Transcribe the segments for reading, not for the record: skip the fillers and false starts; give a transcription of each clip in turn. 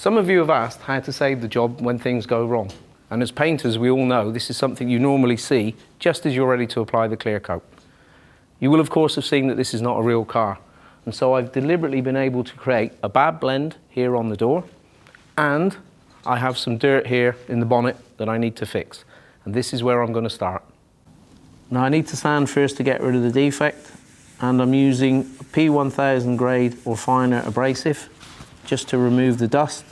Some of you have asked how to save the job when things go wrong. And as painters, we all know this is something you normally see just as you're ready to apply the clear coat. You will of course have seen that this is not a real car. And so I've deliberately been able to create a bad blend here on the door, and I have some dirt here in the bonnet that I need to fix. And this is where I'm going to start. Now I need to sand first to get rid of the defect, and I'm using a P1000 grade or finer abrasive just to remove the dust.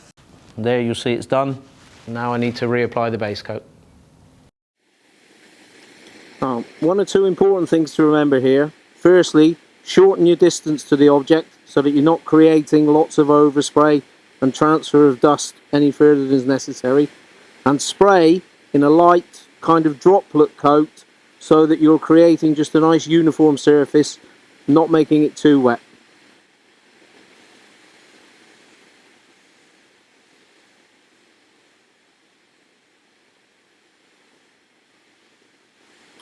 And there you'll see it's done. Now I need to reapply the base coat. One or two important things to remember here. Firstly, shorten your distance to the object so that you're not creating lots of overspray and transfer of dust any further than is necessary. And spray in a light kind of droplet coat so that you're creating just a nice uniform surface, not making it too wet.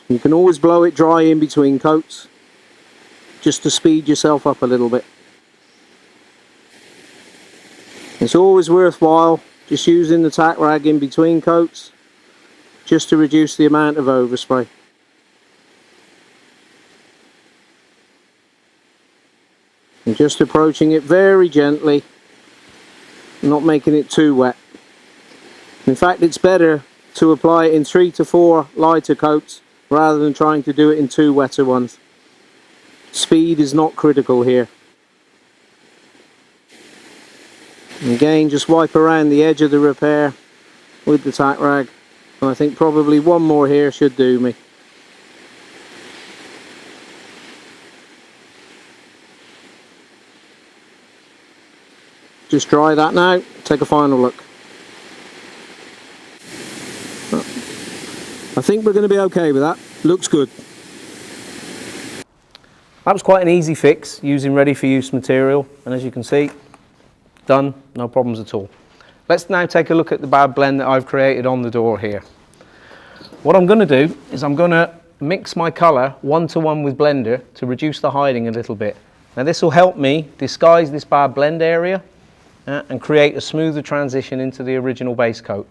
You can always blow it dry in between coats, just to speed yourself up a little bit. It's always worthwhile just using the tack rag in between coats, just to reduce the amount of overspray. And just approaching it very gently, not making it too wet. In fact, it's better to apply it in 3 to 4 lighter coats rather than trying to do it in 2 wetter ones. Speed is not critical here. And again, just wipe around the edge of the repair with the tack rag, and I think probably one more here should do me. Just dry that now, take a final look. I think we're going to be okay with that. Looks good. That was quite an easy fix using ready for use material, and as you can see, done, no problems at all. Let's now take a look at the bad blend that I've created on the door here. What I'm going to do is I'm going to mix my colour 1-to-1 with blender to reduce the hiding a little bit. Now this will help me disguise this bad blend area and create a smoother transition into the original base coat.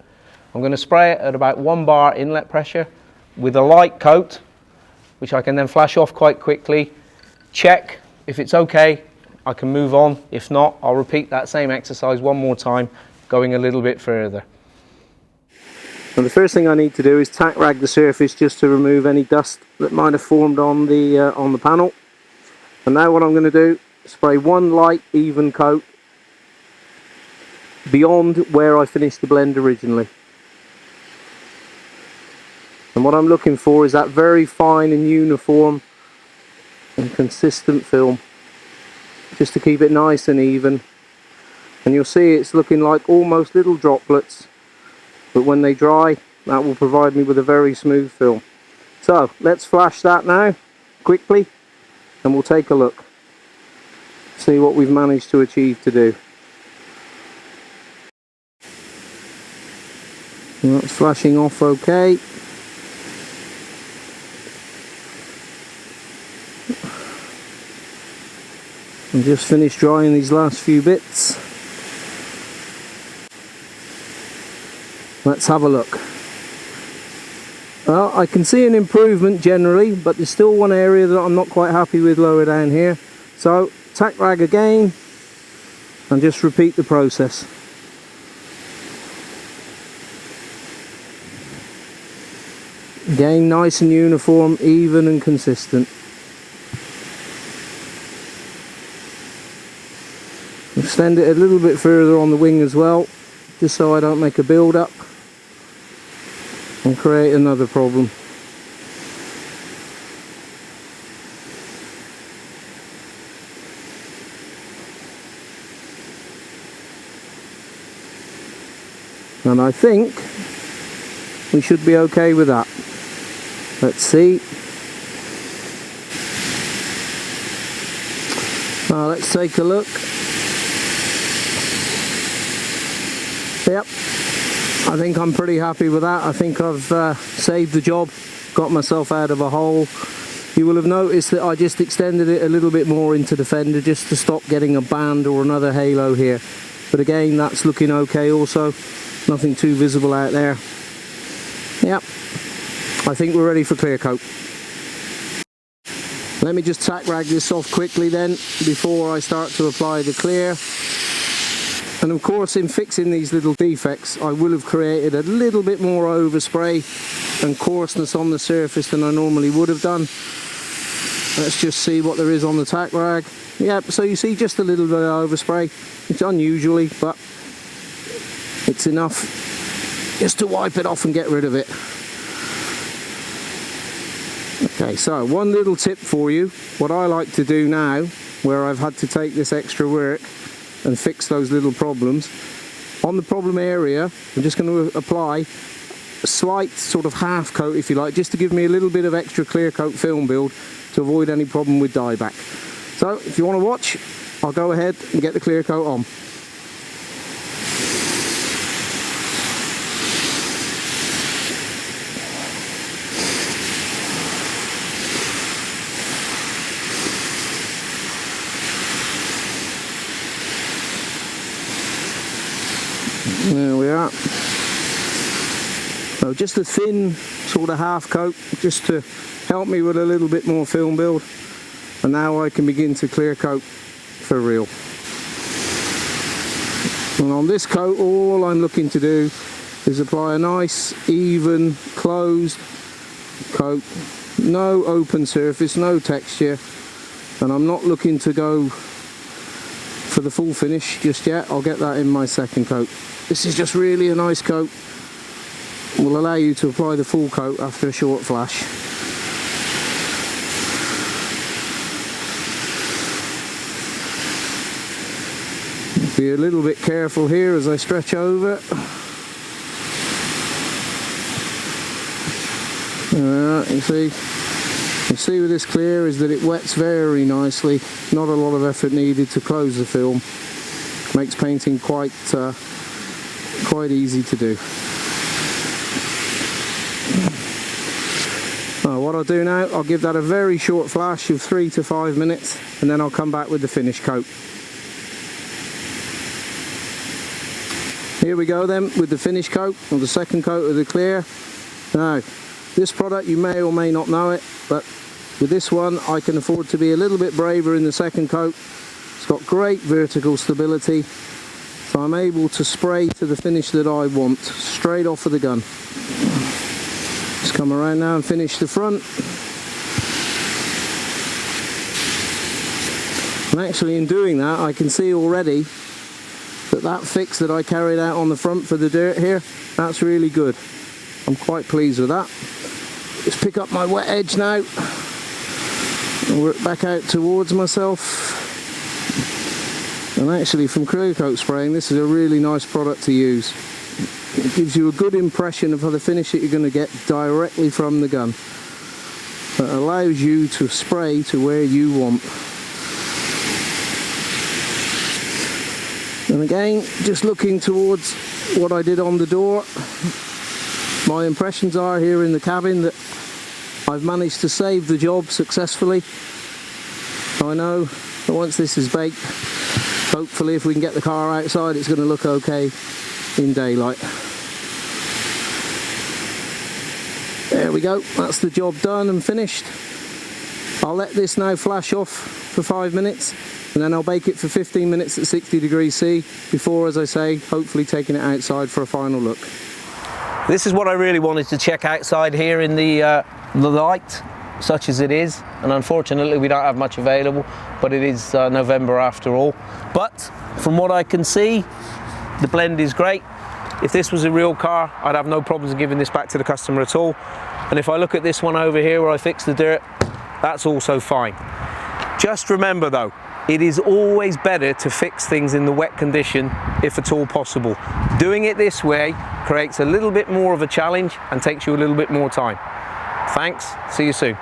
I'm going to spray it at about 1 bar inlet pressure with a light coat, which I can then flash off quite quickly. Check if it's okay, I can move on. If not, I'll repeat that same exercise one more time, going a little bit further. And the first thing I need to do is tack rag the surface just to remove any dust that might have formed on the panel. And now what I'm going to do, spray one light even coat beyond where I finished the blend originally. And what I'm looking for is that very fine and uniform and consistent film, just to keep it nice and even. And you'll see it's looking like almost little droplets, but when they dry, that will provide me with a very smooth film. So let's flash that now quickly, and we'll take a look, see what we've managed to achieve to do. And that's flashing off okay. And just finished drying these last few bits. Let's have a look. Well, I can see an improvement generally, but there's still one area that I'm not quite happy with lower down here. So tack rag again and just repeat the process. Again, nice and uniform, even and consistent. Extend it a little bit further on the wing as well, just so I don't make a build up and create another problem. And I think we should be okay with that. Let's see. Now let's take a look. Yep, I think I'm pretty happy with that. I think I've saved the job, got myself out of a hole. You will have noticed that I just extended it a little bit more into the fender just to stop getting a band or another halo here. but again, that's looking okay also. Nothing too visible out there. Yep, I think we're ready for clear coat. Let me just tack rag this off quickly then before I start to apply the clear. And of course, in fixing these little defects, I will have created a little bit more overspray and coarseness on the surface than I normally would have done. Let's just see what there is on the tack rag. Yep, so you see just a little bit of overspray. It's unusually, but it's enough just to wipe it off and get rid of it. Okay, so one little tip for you. What I like to do now, where I've had to take this extra work and fix those little problems, on the problem area, I'm just going to apply a slight sort of half coat, if you like, just to give me a little bit of extra clear coat film build to avoid any problem with dieback. So if you want to watch, I'll go ahead and get the clear coat on. There we are. So just a thin sort of half coat just to help me with a little bit more film build, and now I can begin to clear coat for real. And on this coat, all I'm looking to do is apply a nice even closed coat, no open surface, no texture, and I'm not looking to go for the full finish just yet. I'll get that in my second coat. This is just really a nice coat. Will allow you to apply the full coat after a short flash. Be a little bit careful here as I stretch over. You see with this clear is that it wets very nicely. Not a lot of effort needed to close the film. Makes painting quite easy to do. What I'll do now, I'll give that a very short flash of 3 to 5 minutes, and then I'll come back with the finish coat. Here we go then with the finish coat, or the second coat of the clear. Now, this product, you may or may not know it, but with this one I can afford to be a little bit braver in the second coat. It's got great vertical stability, so I'm able to spray to the finish that I want, straight off of the gun. Just come around now and finish the front. And actually in doing that, I can see already that fix that I carried out on the front for the dirt here, that's really good. I'm quite pleased with that. Just pick up my wet edge now and work back out towards myself. And actually from clear coat spraying, this is a really nice product to use. It gives you a good impression of the finish that you're going to get directly from the gun. It allows you to spray to where you want. And again, just looking towards what I did on the door, my impressions are here in the cabin that I've managed to save the job successfully. I know that once this is baked, hopefully if we can get the car outside, it's going to look okay in daylight. There we go, that's the job done and finished. I'll let this now flash off for 5 minutes, and then I'll bake it for 15 minutes at 60 degrees C before, as I say, hopefully taking it outside for a final look. This is what I really wanted to check outside here in the light, such as it is, and unfortunately we don't have much available, but it is November after all. But from what I can see, the blend is great. If this was a real car, I'd have no problems giving this back to the customer at all. And if I look at this one over here where I fixed the dirt, that's also fine. Just remember though, it is always better to fix things in the wet condition if at all possible. Doing it this way creates a little bit more of a challenge and takes you a little bit more time. Thanks, see you soon.